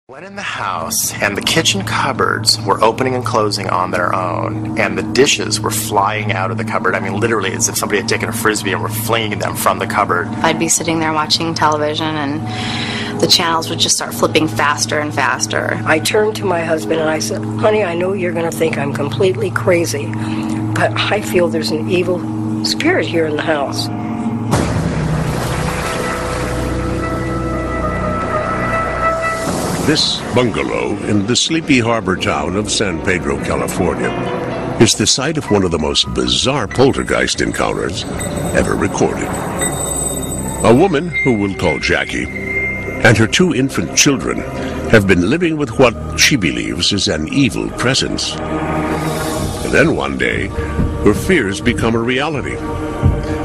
Went in the house, and the kitchen cupboards were opening and closing on their own, and the dishes were flying out of the cupboard. I mean, literally, as if somebody had taken a frisbee and were flinging them from the cupboard. I'd be sitting there watching television, and the channels would just start flipping faster and faster. I turned to my husband and I said, "Honey, I know you're going to think I'm completely crazy, but I feel there's an evil spirit here in the house." This bungalow in the sleepy harbor town of San Pedro, California, is the site of one of the most bizarre poltergeist encounters ever recorded. A woman, who we'll call Jackie, and her 2 infant children have been living with what she believes is an evil presence. And then one day, her fears become a reality.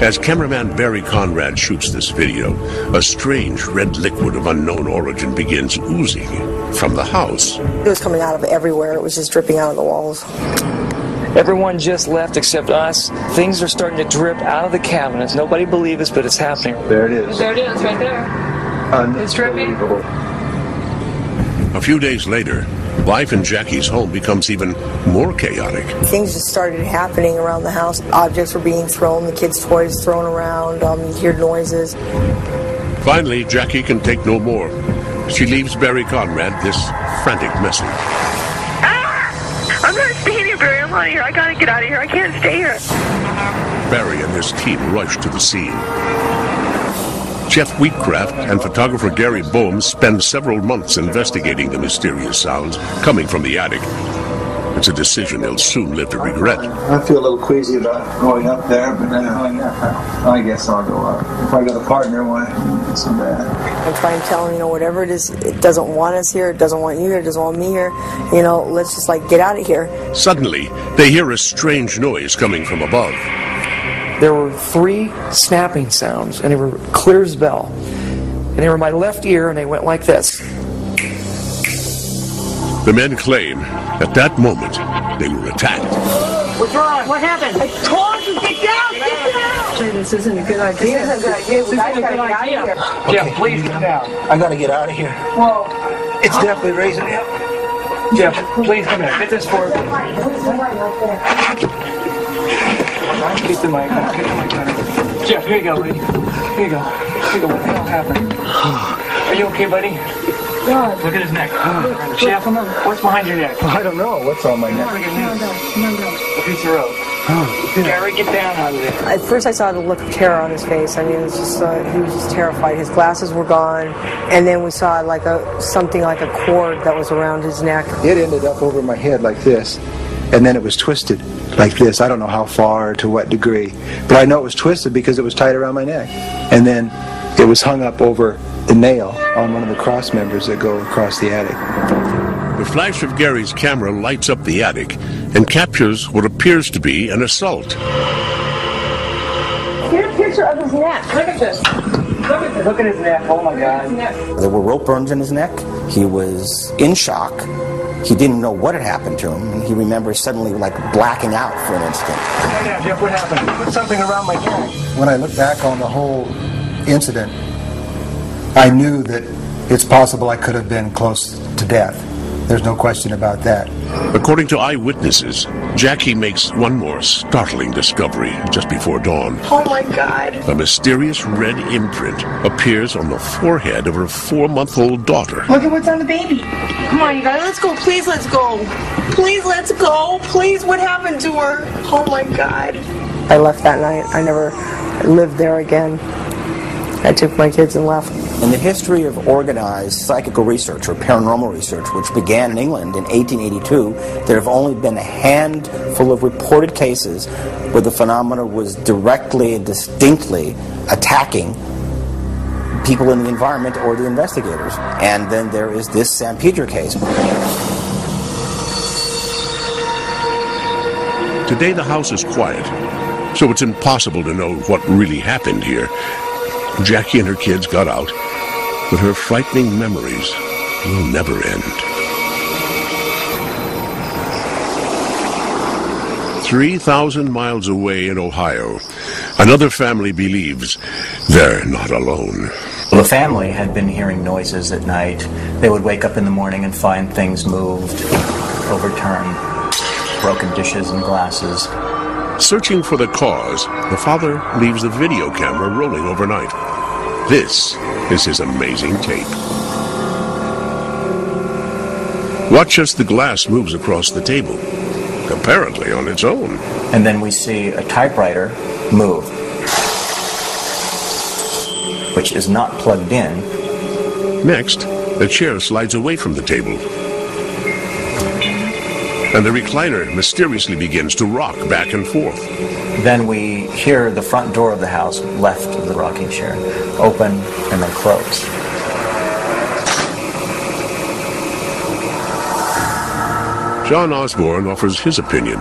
As cameraman Barry Conrad shoots this video, a strange red liquid of unknown origin begins oozing from the house. It was coming out of everywhere. It was just dripping out of the walls. Everyone just left except us. Things are starting to drip out of the cabinets. Nobody believes us, but it's happening. There it is. There it is, right there. It's dripping. A few days later, life in Jackie's home becomes even more chaotic. Things just started happening around the house. Objects were being thrown, the kids' toys thrown around, you hear noises. Finally, Jackie can take no more. She leaves Barry Conrad this frantic message. I'm not staying here, Barry. I'm out of here. I gotta get out of here. I can't stay here. Barry and his team rush to the scene. Jeff Wheatcraft and photographer Gary Boehm spend several months investigating the mysterious sounds coming from the attic. It's a decision they'll soon live to regret. I feel a little queasy about going up there, but I guess I'll go up. If I got a partner, why? It's so bad. I try and tell them, whatever it is, it doesn't want us here, it doesn't want you here, it doesn't want me here. Let's just get out of here. Suddenly, they hear a strange noise coming from above. There were 3 snapping sounds, and they were clear as bell. And they were in my left ear, and they went like this. The men claim at that moment they were attacked. What's wrong? What happened? I told you, get down! Get down! Jay, this isn't a good idea. This isn't a good idea. This isn't a good idea. Okay. Jeff, please get down. I gotta get out of here. Whoa. It's definitely raising me up. Jeff, please come here. Get this forward. Get the mic. Jeff, here you go, buddy. Here you go. What the hell happened? Are you okay, buddy? God. Look at his neck. Jeff, what's behind your neck? I don't know what's on my neck. Look at a piece of rope. Gary, get down out of there. At first I saw the look of terror on his face. It was just, he was just terrified. His glasses were gone, and then we saw something like a cord that was around his neck. It ended up over my head like this, and then it was twisted like this. I don't know how far or to what degree, but I know it was twisted because it was tied around my neck. And then it was hung up over the nail on one of the cross members that go across the attic. The flash of Gary's camera lights up the attic and captures what appears to be an assault. Get a picture of his neck. Look at this. Look at his neck. Oh, my God. There were rope burns in his neck. He was in shock. He didn't know what had happened to him. He remembers suddenly blacking out for an instant. Yeah, Jeff, what happened? Put something around my neck. When I look back on the whole incident, I knew that it's possible I could have been close to death. There's no question about that. According to eyewitnesses, Jackie makes one more startling discovery just before dawn. Oh my God. A mysterious red imprint appears on the forehead of her 4-month-old daughter. Look at what's on the baby. Come on, you guys, let's go. Please, let's go. Please, let's go. Please, what happened to her? Oh my God. I left that night. I never lived there again. I took my kids and left. In the history of organized psychical research or paranormal research, which began in England in 1882, there have only been a handful of reported cases where the phenomena was directly and distinctly attacking people in the environment or the investigators. And then there is this San Pedro case. Today the house is quiet, so it's impossible to know what really happened here. Jackie and her kids got out, but her frightening memories will never end. 3,000 miles away in Ohio, another family believes they're not alone. The family had been hearing noises at night. They would wake up in the morning and find things moved, overturned, broken dishes and glasses. Searching for the cause, the father leaves the video camera rolling overnight. This is his amazing tape. Watch as the glass moves across the table, apparently on its own. And then we see a typewriter move, which is not plugged in. Next, the chair slides away from the table, and the recliner mysteriously begins to rock back and forth. Then we hear the front door of the house, left of the rocking chair, open and then close. John Osborne offers his opinion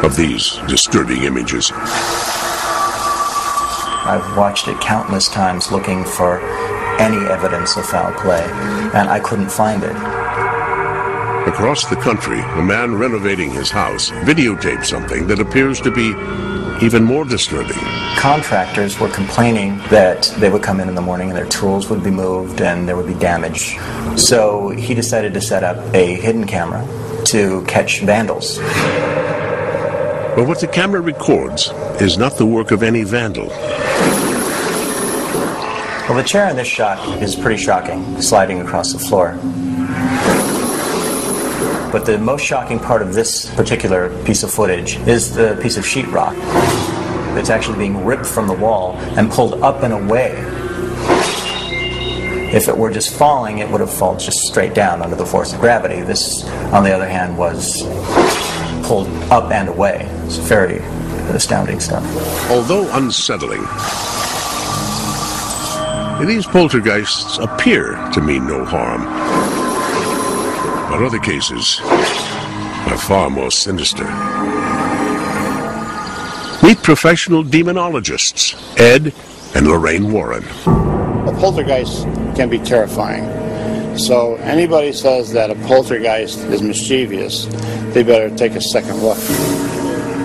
of these disturbing images. I've watched it countless times looking for any evidence of foul play, and I couldn't find it. Across the country, a man renovating his house videotaped something that appears to be even more disturbing. Contractors were complaining that they would come in the morning and their tools would be moved and there would be damage. So he decided to set up a hidden camera to catch vandals. But what the camera records is not the work of any vandal. Well, the chair in this shot is pretty shocking, sliding across the floor. But the most shocking part of this particular piece of footage is the piece of sheetrock that's actually being ripped from the wall and pulled up and away. If it were just falling, it would have fallen just straight down under the force of gravity. This, on the other hand, was pulled up and away. It's very astounding stuff. Although unsettling, these poltergeists appear to mean no harm. But other cases are far more sinister. Meet professional demonologists, Ed and Lorraine Warren. A poltergeist can be terrifying. So anybody says that a poltergeist is mischievous, they better take a second look.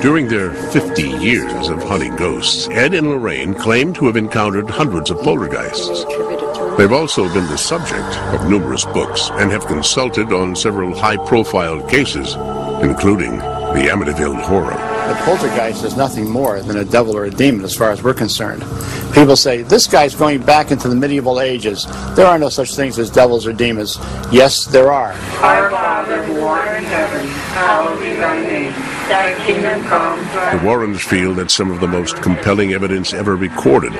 During their 50 years of hunting ghosts, Ed and Lorraine claim to have encountered hundreds of poltergeists. They've also been the subject of numerous books and have consulted on several high-profile cases, including the Amityville Horror. A poltergeist is nothing more than a devil or a demon as far as we're concerned. People say, this guy's going back into the medieval ages. There are no such things as devils or demons. Yes, there are. Our Father who art in heaven, hallowed be thy name. Thy kingdom come. The Warrens feel that some of the most compelling evidence ever recorded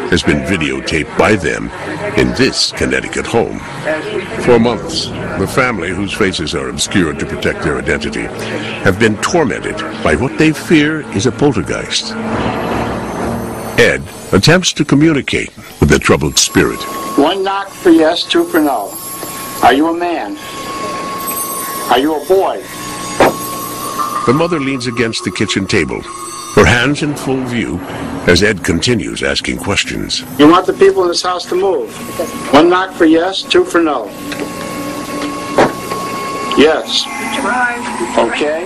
has been videotaped by them in this Connecticut home. For months, the family, whose faces are obscured to protect their identity, have been tormented by what they fear is a poltergeist. Ed attempts to communicate with the troubled spirit. One knock for yes, two for no. Are you a man? Are you a boy? The mother leans against the kitchen table, her hands in full view, as Ed continues asking questions. You want the people in this house to move? One knock for yes, two for no. Yes. Okay.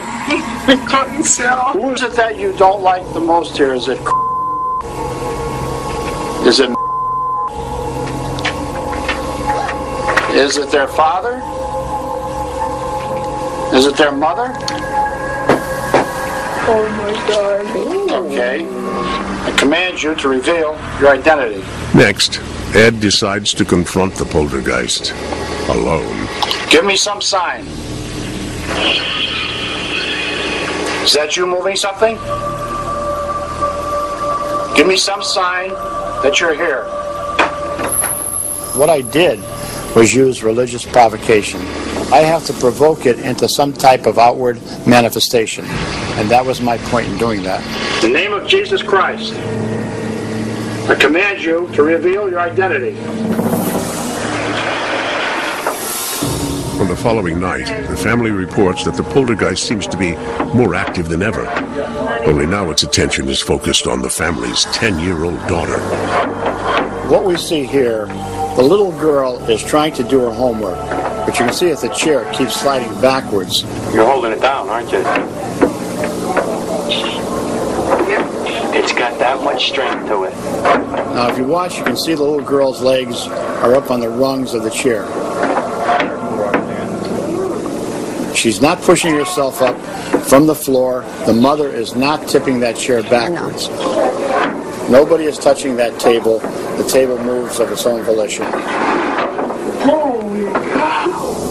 Who is it that you don't like the most here? Is it? Is it? Is it their father? Is it their mother? Oh my God. Okay. I command you to reveal your identity. Next, Ed decides to confront the poltergeist alone. Give me some sign. Is that you moving something? Give me some sign that you're here. What I did was use religious provocation. I have to provoke it into some type of outward manifestation. And that was my point in doing that. In the name of Jesus Christ, I command you to reveal your identity. On the following night, the family reports that the poltergeist seems to be more active than ever. Only now its attention is focused on the family's 10-year-old daughter. What we see here, the little girl is trying to do her homework, but you can see that the chair keeps sliding backwards. You're holding it down, aren't you? It's got that much strength to it. Now, if you watch, you can see the little girl's legs are up on the rungs of the chair. She's not pushing herself up from the floor. The mother is not tipping that chair backwards. Nobody is touching that table. The table moves of its own volition.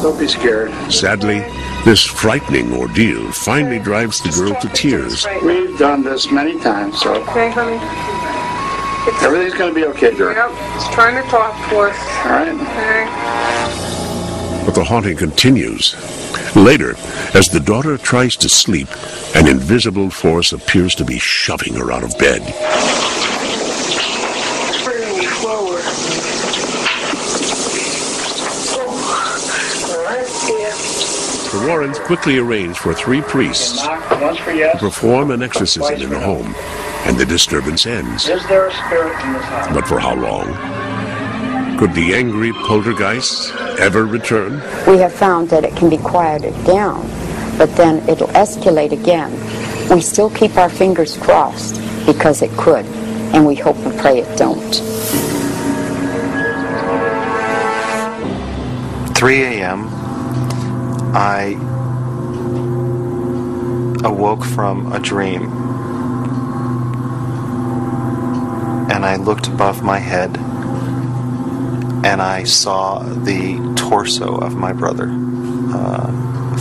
Don't be scared. Sadly, this frightening ordeal finally drives the girl to tears. We've done this many times, so Okay, honey. everything's going to be okay, girl. Yep, it's trying to talk to us. All right. Okay. But the haunting continues. Later, as the daughter tries to sleep, an invisible force appears to be shoving her out of bed. The Warrens quickly arrange for 3 priests to perform an exorcism in the home, and the disturbance ends. Is there a spirit in this house? But for how long? Could the angry poltergeist ever return? We have found that it can be quieted down, but then it'll escalate again. We still keep our fingers crossed because it could, and we hope and pray it don't. 3 a.m. I awoke from a dream, and I looked above my head, and I saw the torso of my brother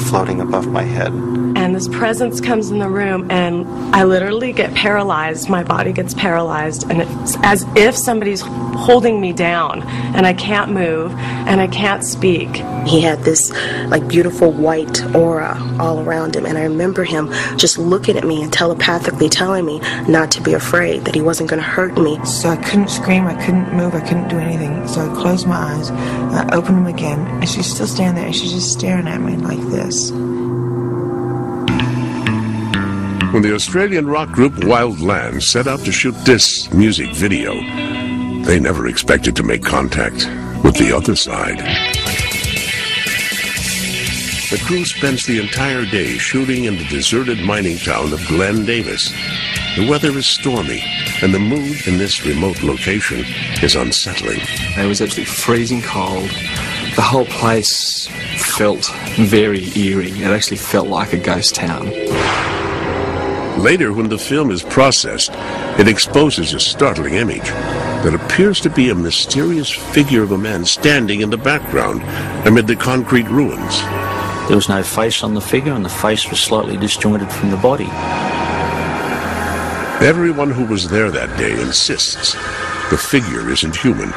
floating above my head. And this presence comes in the room, and I literally get paralyzed. My body gets paralyzed, and it's as if somebody's holding me down, and I can't move, and I can't speak. He had this like beautiful white aura all around him, and I remember him just looking at me and telepathically telling me not to be afraid, that he wasn't going to hurt me. So I couldn't scream, I couldn't move, I couldn't do anything. So I closed my eyes, and I opened them again, and she's still standing there, and she's just staring at me like this. When the Australian rock group Wildland set out to shoot this music video, they never expected to make contact with the other side. The crew spends the entire day shooting in the deserted mining town of Glen Davis. The weather is stormy, and the mood in this remote location is unsettling. It was actually freezing cold. The whole place felt very eerie. It actually felt like a ghost town. Later, when the film is processed, it exposes a startling image that appears to be a mysterious figure of a man standing in the background amid the concrete ruins. There was no face on the figure, and the face was slightly disjointed from the body. Everyone who was there that day insists the figure isn't human.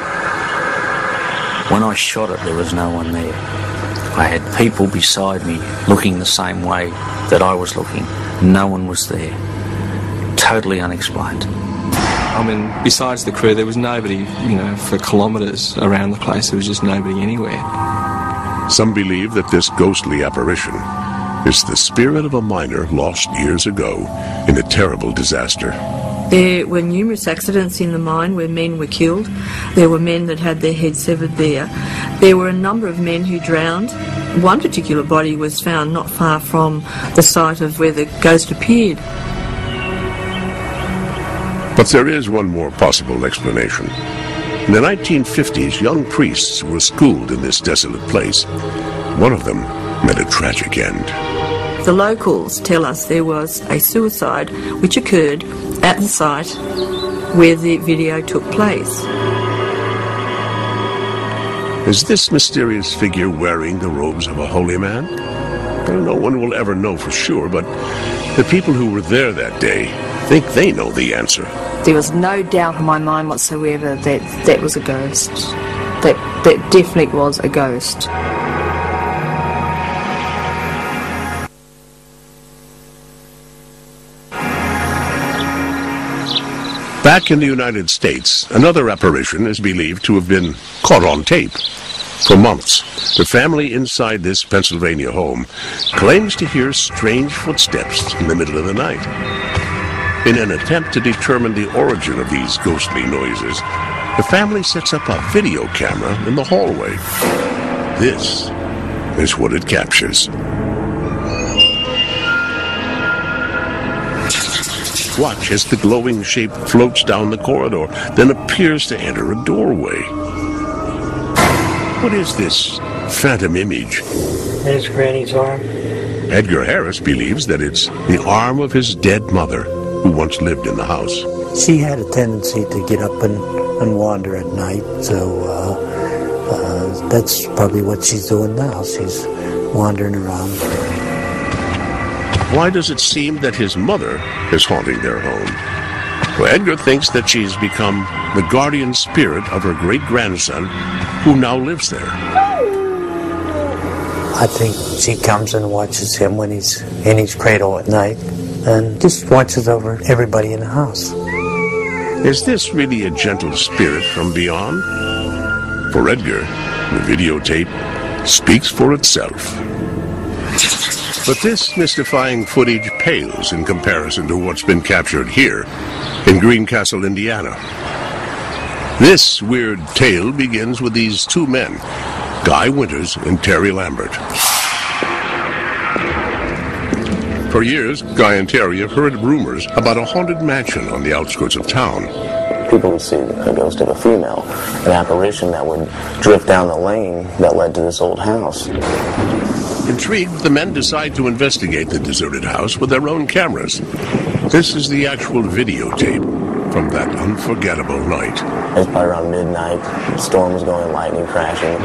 When I shot it, there was no one there. I had people beside me looking the same way that I was looking. No one was there. Totally unexplained. I mean, besides the crew, there was nobody, for kilometres around the place. There was just nobody anywhere. Some believe that this ghostly apparition is the spirit of a miner lost years ago in a terrible disaster. There were numerous accidents in the mine where men were killed. There were men that had their heads severed there. There were a number of men who drowned. One particular body was found not far from the site of where the ghost appeared. But there is one more possible explanation. In the 1950s, young priests were schooled in this desolate place. One of them met a tragic end. The locals tell us there was a suicide which occurred at the site where the video took place. Is this mysterious figure wearing the robes of a holy man? Well, no one will ever know for sure, but the people who were there that day think they know the answer. There was no doubt in my mind whatsoever that that was a ghost. That definitely was a ghost. Back in the United States, another apparition is believed to have been caught on tape. For months, the family inside this Pennsylvania home claims to hear strange footsteps in the middle of the night. In an attempt to determine the origin of these ghostly noises, the family sets up a video camera in the hallway. This is what it captures. watch as the glowing shape floats down the corridor, then appears to enter a doorway. What is this phantom image? There's Granny's arm. Edgar Harris believes that it's the arm of his dead mother, who once lived in the house. She had a tendency to get up and wander at night, so that's probably what she's doing now. She's wandering around. Why does it seem that his mother is haunting their home? Well, Edgar thinks that she's become the guardian spirit of her great-grandson, who now lives there. I think she comes and watches him when he's in his cradle at night, and just watches over everybody in the house. Is this really a gentle spirit from beyond? For Edgar, the videotape speaks for itself. But this mystifying footage pales in comparison to what's been captured here in Greencastle, Indiana. This weird tale begins with these two men, Guy Winters and Terry Lambert. For years, Guy and Terry have heard rumors about a haunted mansion on the outskirts of town. People would see a ghost of a female, an apparition that would drift down the lane that led to this old house. Intrigued, the men decide to investigate the deserted house with their own cameras. This is the actual videotape from that unforgettable night. It was probably around midnight. The storm was going, lightning crashing.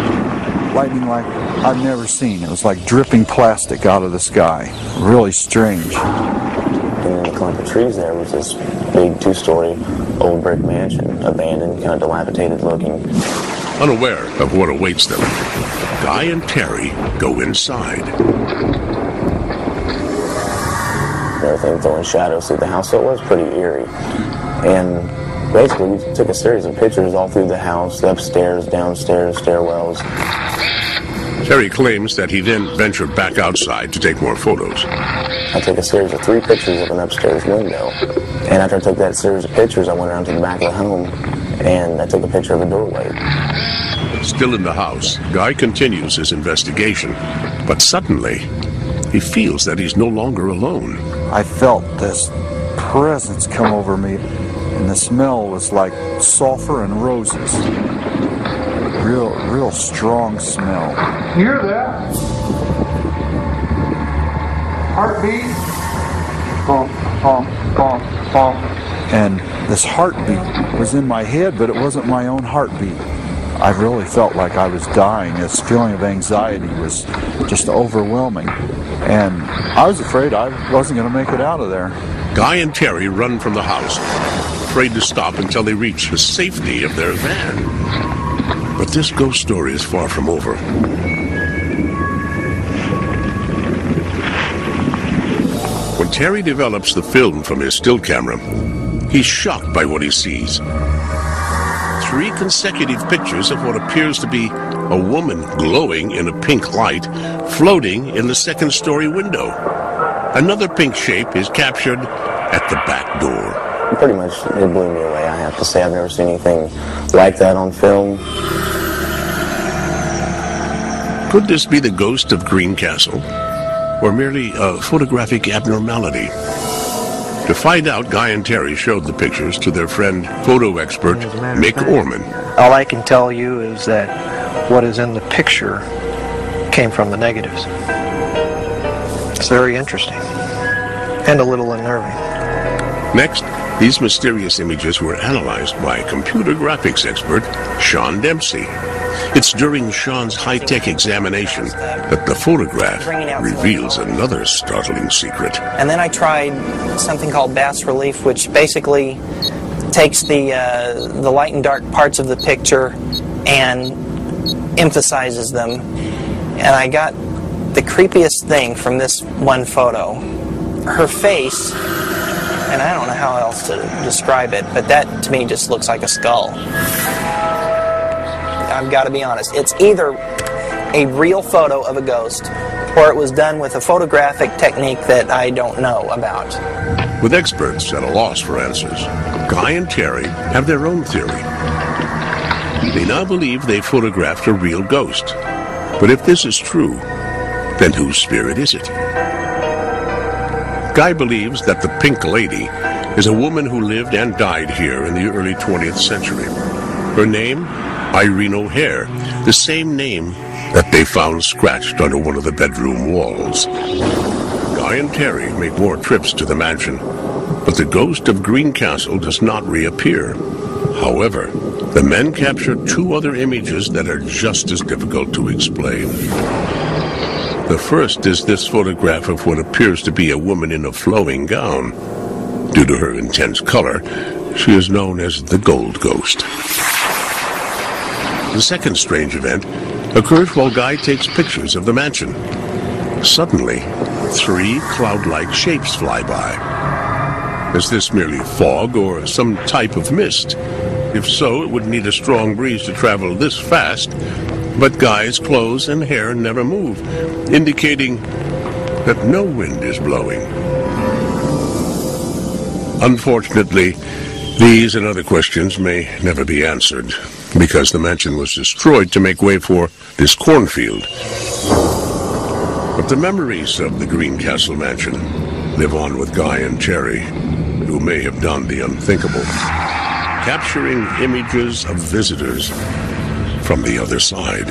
Lightning like I've never seen. It was like dripping plastic out of the sky. Really strange. And in the clump of trees there was this big two-story old brick mansion, abandoned, kind of dilapidated looking. Unaware of what awaits them, Guy and Terry go inside. Everything throwing shadows through the house, so it was pretty eerie. And basically, we took a series of pictures all through the house, upstairs, downstairs, stairwells. Terry claims that he then ventured back outside to take more photos. I took a series of 3 pictures of an upstairs window. And after I took that series of pictures, I went around to the back of the home, and I took a picture of a doorway. Still in the house, Guy continues his investigation, but suddenly, he feels that he's no longer alone. I felt this presence come over me, and the smell was like sulfur and roses. Real strong smell. You hear that? Heartbeat? Pump, pump, pump, pump. And this heartbeat was in my head, but it wasn't my own heartbeat. I really felt like I was dying. This feeling of anxiety was just overwhelming. And I was afraid I wasn't going to make it out of there. Guy and Terry run from the house, afraid to stop until they reach the safety of their van. But this ghost story is far from over. When Terry develops the film from his still camera, he's shocked by what he sees. 3 consecutive pictures of what appears to be a woman glowing in a pink light floating in the second-story window. Another pink shape is captured at the back door. Pretty much, it blew me away, I have to say. I've never seen anything like that on film. Could this be the ghost of Greencastle, or merely a photographic abnormality? To find out, Guy and Terry showed the pictures to their friend, photo expert Mick Orman. All I can tell you is that what is in the picture came from the negatives. It's very interesting and a little unnerving. Next, these mysterious images were analyzed by computer graphics expert Sean Dempsey. It's during Sean's high-tech examination that the photograph reveals another startling secret. And then I tried something called bas relief, which basically takes the light and dark parts of the picture and emphasizes them. And I got the creepiest thing from this one photo. Her face, and I don't know how else to describe it, but that to me just looks like a skull. I've got to be honest. It's either a real photo of a ghost or it was done with a photographic technique that I don't know about. With experts at a loss for answers, Guy and Terry have their own theory. They now believe they photographed a real ghost. But if this is true, then whose spirit is it? Guy believes that the pink lady is a woman who lived and died here in the early 20th century. Her name, Irene O'Hare, the same name that they found scratched under one of the bedroom walls. Guy and Terry make more trips to the mansion, but the ghost of Greencastle does not reappear. However, the men capture two other images that are just as difficult to explain. The first is this photograph of what appears to be a woman in a flowing gown. Due to her intense color, she is known as the Gold Ghost. The second strange event occurs while Guy takes pictures of the mansion. Suddenly, 3 cloud-like shapes fly by. Is this merely fog or some type of mist? If so, it would need a strong breeze to travel this fast, but Guy's clothes and hair never move, indicating that no wind is blowing. Unfortunately, these and other questions may never be answered, because the mansion was destroyed to make way for this cornfield. But the memories of the Greencastle mansion live on with Guy and Terry, who may have done the unthinkable, capturing images of visitors from the other side.